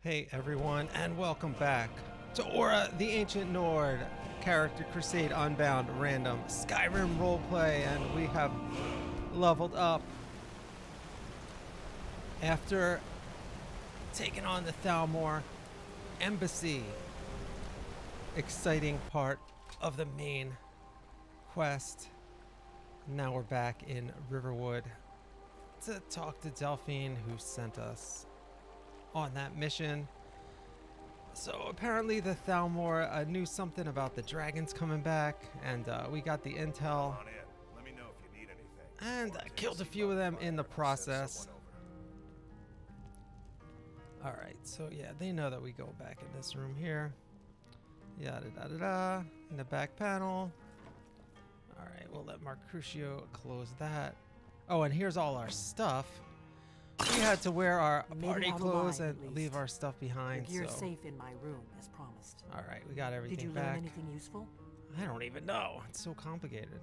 Hey everyone, and welcome back to ORA The Ancient Nord, Character Crusade Unbound random Skyrim Roleplay, and we have leveled up after taking on the Thalmor Embassy. Exciting part of the main quest. Now we're back in Riverwood to talk to Delphine, who sent us on that mission. So apparently the Thalmor knew something about the dragons coming back, and we got the intel. Come on in. Let me know if you need anything. And killed a few of them in the process. Alright, so yeah, they know that we go back in this room here. Yada da da da. In the back panel. Alright, we'll let Mercutio close that. Oh, and here's all our stuff. We had to wear our party clothes and leave our stuff behind. Your gear's so. safe in my room, as promised. Alright, we got everything Did you back. learn anything useful? I don't even know. It's so complicated.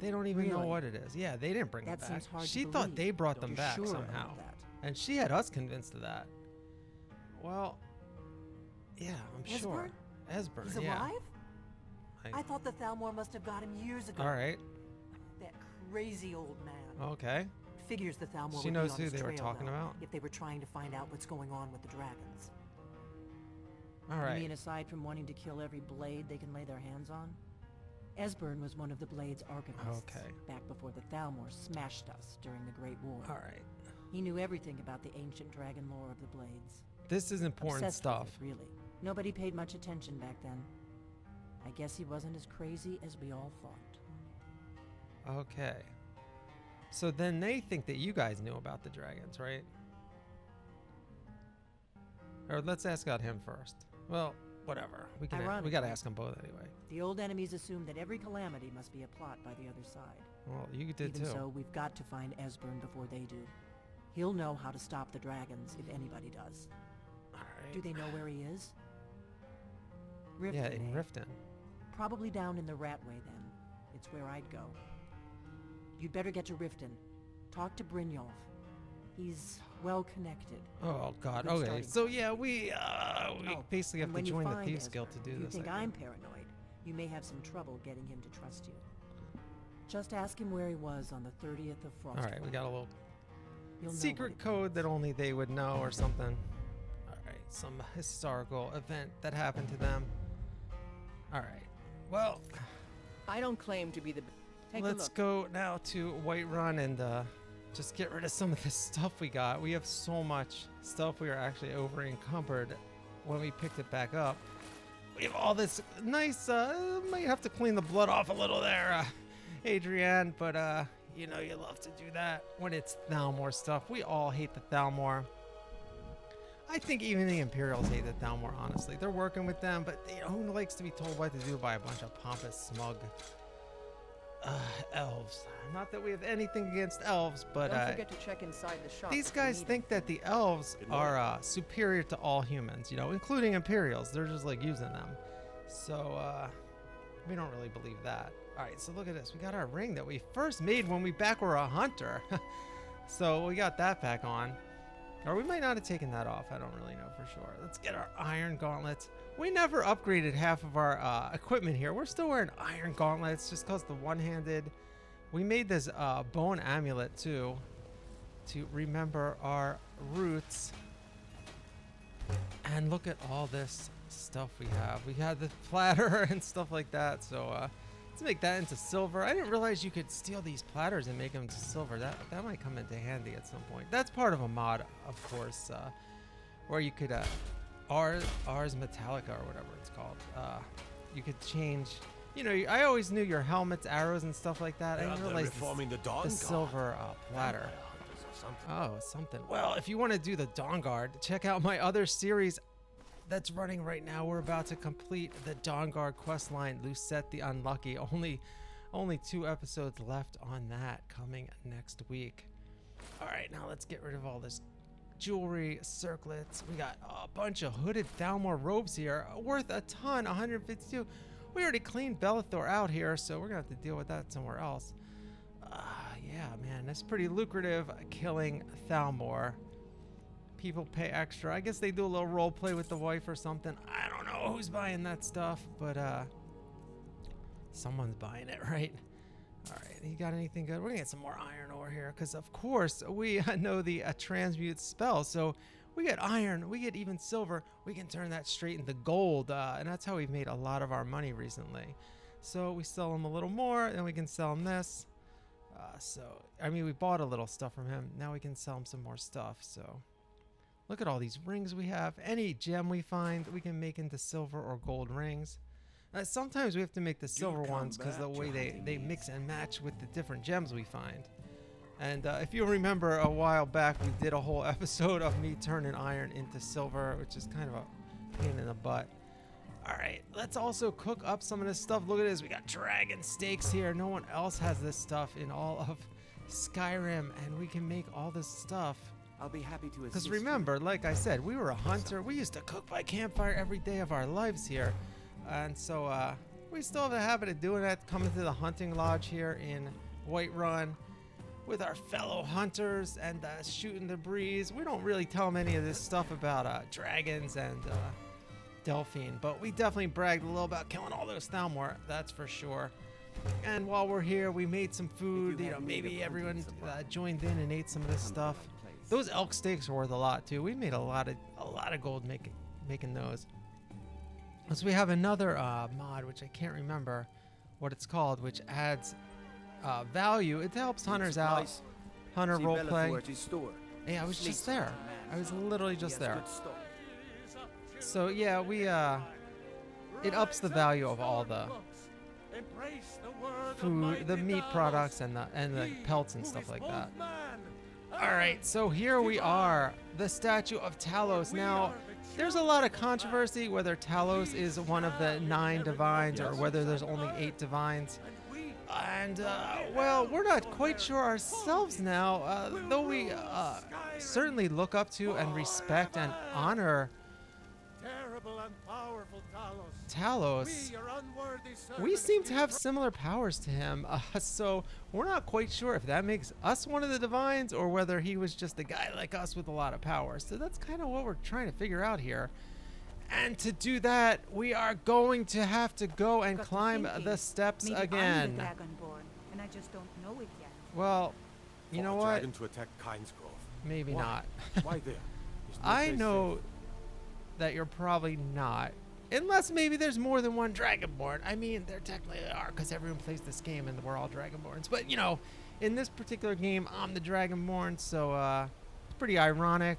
They don't even know Really? what it is. Yeah, they didn't bring them That back. seems hard to She thought believe. they brought them You're back sure somehow. about that? And she had us convinced of that. Well, yeah, I'm sure. Esbern, He's yeah. alive? I thought the Thalmor must have got him years ago. Alright, That crazy old man. okay. Figures the Thalmor She would knows be on who his they were trail, talking though, about. if they were trying to find out what's going on with the dragons. You Alright. mean aside from wanting to kill every blade they can lay their hands on? Esbern was one of the Blade's archivists. Okay. Back before the Thalmor smashed us during the Great War. Alright. He knew everything about the ancient dragon lore of the Blades. This is important Obsessed with stuff. it, really. Nobody paid much attention back then. I guess he wasn't as crazy as we all thought. Okay. So then they think that you guys knew about the dragons, right? Or let's ask out him first. Well, whatever. We gotta Ironically, ask them both anyway. The old enemies assume that every calamity must be a plot by the other side. Well, you did Even too. so, we've got to find Esbern before they do. He'll know how to stop the dragons if anybody does. Alright. Do they know where he is? Riften, Yeah, in eh? Riften. Probably down in the Ratway then. It's where I'd go. You'd better get to Riften. Talk to Brynjolf. He's well connected. Oh god. Good Okay. starting So point. yeah, we basically have and to when you join the find Thieves Esbern, Guild to do if you this. think I I'm think. paranoid, you may have some trouble getting him to trust you. Just ask him where he was on the 30th of Frost. All right, we got a little You'll know secret what it code means. that only they would know or something. All right, some historical event that happened to them. All right. Well, I don't claim to be the. Take a let's look. go now to Whiterun and just get rid of some of this stuff we got. We have so much stuff we are actually over encumbered when we picked it back up. We have all this nice, might have to clean the blood off a little there, Adrienne, but you know you love to do that when it's Thalmor stuff. We all hate the Thalmor. I think even the Imperials hate the Thalmor, honestly. They're working with them, but you know, who likes to be told what to do by a bunch of pompous, smug elves? Not that we have anything against elves, but Don't forget to check inside the shop. these if you guys need think that the elves Good morning. are superior to all humans, you know, including Imperials. They're just like using them. So we don't really believe that. All right, so look at this. We got our ring that we first made when we back were a hunter. So we got that back on. Or we might not have taken that off. I don't really know for sure. Let's get our iron gauntlets. We never upgraded half of our equipment here. We're still wearing iron gauntlets just because the one-handed. We made this bone amulet too to remember our roots. And look at all this stuff we have. We had the platter and stuff like that. So let's make that into silver. I didn't realize you could steal these platters and make them into silver. That might come into handy at some point. That's part of a mod, of course, where you could Ars Metallica or whatever it's called. You could change. You know, I always knew your helmets, arrows, and stuff like that. I didn't realize the silver platter. Oh, something. Well, if you want to do the Dawn Guard, check out my other series that's running right now. We're about to complete the Dawn Guard questline, Lucette the Unlucky. Only 2 episodes left on that, coming next week. All right, now let's get rid of all this jewelry, circlets. We got a bunch of hooded Thalmor robes here, worth a ton, 152. We already cleaned Bellathor out here, so we're gonna have to deal with that somewhere else. Yeah, man, that's pretty lucrative, killing Thalmor. people pay extra. I guess they do a little role play with the wife or something. I don't know who's buying that stuff, but someone's buying it, right? All right, you got anything good? We're gonna get some more iron ore here, because of course we know the transmute spell. So we get iron, we get even silver. We can turn that straight into gold, and that's how we've made a lot of our money recently. So we sell him a little more, and we can sell him this. So, I mean, we bought a little stuff from him. Now we can sell him some more stuff. So look at all these rings we have. Any gem we find, we can make into silver or gold rings. Sometimes we have to make the silver ones because the way they mix and match with the different gems we find. And if you remember a while back, we did a whole episode of me turning iron into silver, which is kind of a pain in the butt. All right, let's also cook up some of this stuff. Look at this, we got dragon steaks here. No one else has this stuff in all of Skyrim, and we can make all this stuff. I'll be happy to assist. Because remember, like I said, we were a hunter. We used to cook by campfire every day of our lives here. And so we still have a habit of doing that, coming to the hunting lodge here in Whiterun with our fellow hunters and shooting the breeze. We don't really tell them any of this stuff about dragons and Delphine, but we definitely bragged a little about killing all those Thalmor, that's for sure. And while we're here, we made some food. You know, maybe everyone joined in and ate some of this stuff. Those elk steaks are worth a lot too. We made a lot of gold making those. So we have another mod, which I can't remember what it's called, which adds value. It helps hunters out. Hunter roleplay. Yeah, I was just there. I was literally just there. So yeah, we it ups the value of all the food, the meat products, and the pelts and stuff like that. All right, so here we are, the statue of Talos. Now, there's a lot of controversy whether Talos is one of the 9 divines or whether there's only 8 divines. And, well, we're not quite sure ourselves now, though we certainly look up to and respect and honor Talos. We seem to have similar powers to him, so we're not quite sure if that makes us one of the divines or whether he was just a guy like us with a lot of power. So that's kind of what we're trying to figure out here. And to do that, we are going to have to go and climb the steps again. And I just don't know it yet. Well, you know what? To attack Kynesgrove. Maybe Why? not. Why there? I know that you're probably not. Unless maybe there's more than one Dragonborn. I mean, there technically are, because everyone plays this game and we're all Dragonborns. But, you know, in this particular game, I'm the Dragonborn, so it's pretty ironic.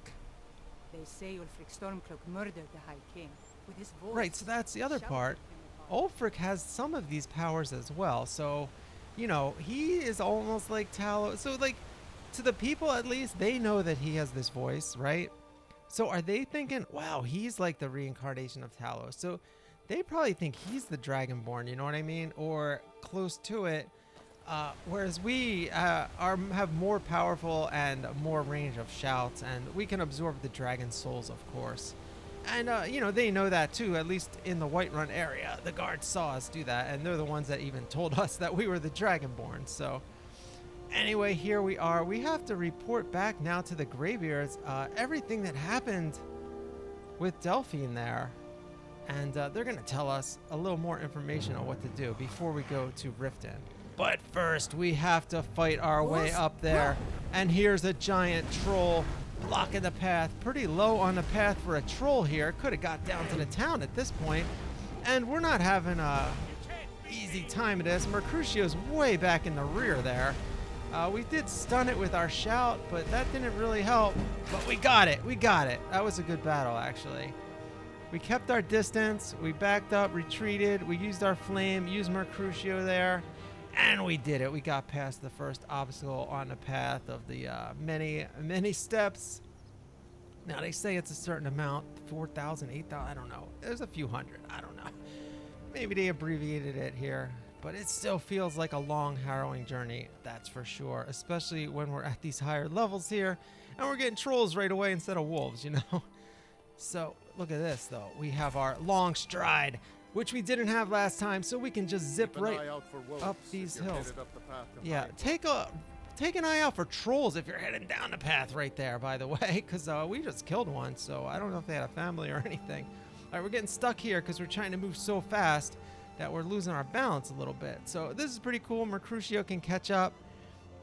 They say Ulfric Stormcloak murdered the High King with his voice. Right, so that's the other part. Ulfric has some of these powers as well. So, you know, he is almost like Talos. So, like, to the people at least, they know that he has this voice, right? So are they thinking, wow, he's like the reincarnation of Talos? So they probably think he's the Dragonborn, you know what I mean? Or close to it. Whereas we have more powerful and more range of shouts, and we can absorb the dragon souls, of course. And, you know, they know that too, at least in the Whiterun area. The guards saw us do that, and they're the ones that even told us that we were the Dragonborn. So anyway, here we are. We have to report back now to the Greybeards everything that happened with Delphine there. And they're going to tell us a little more information on what to do before we go to Riften. But first, we have to fight our way up there. And here's a giant troll blocking the path. Pretty low on the path for a troll here. Could have got down to the town at this point. And we're not having a easy time of this. Mercutio's way back in the rear there. We did stun it with our shout, but that didn't really help. But we got it. We got it. That was a good battle, actually. We kept our distance. We backed up, retreated. We used our flame, used Mercutio there. And we did it. We got past the first obstacle on the path of the many steps. Now, they say it's a certain amount, 4,000, 8,000, I don't know. There's a few hundred, I don't know. Maybe they abbreviated it here. But it still feels like a long, harrowing journey, that's for sure. Especially when we're at these higher levels here. And we're getting trolls right away instead of wolves, you know? So, look at this, though. We have our long stride, which we didn't have last time, so we can just zip right up these hills. Yeah, take a take an eye out for trolls if you're heading down the path right there, by the way, because we just killed one, so I don't know if they had a family or anything. All right, we're getting stuck here because we're trying to move so fast that we're losing our balance a little bit. So this is pretty cool. Mercutio can catch up,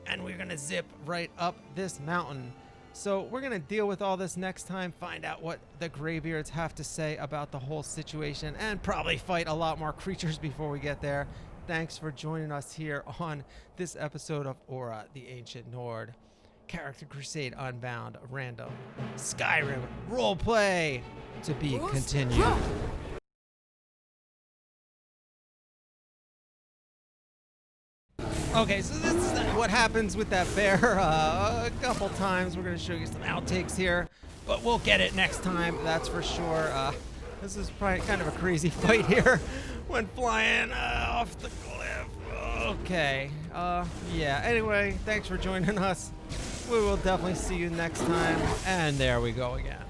and we're going to zip right up this mountain. So we're going to deal with all this next time, find out what the Greybeards have to say about the whole situation, and probably fight a lot more creatures before we get there. Thanks for joining us here on this episode of ORA The Ancient Nord. Character Crusade Unbound, random Skyrim Roleplay to be continued. Okay, so this is what happens with that bear a couple times. We're going to show you some outtakes here, but we'll get it next time, that's for sure. This is probably kind of a crazy fight here when flying off the cliff. Okay, yeah, anyway, thanks for joining us. We will definitely see you next time, and there we go again.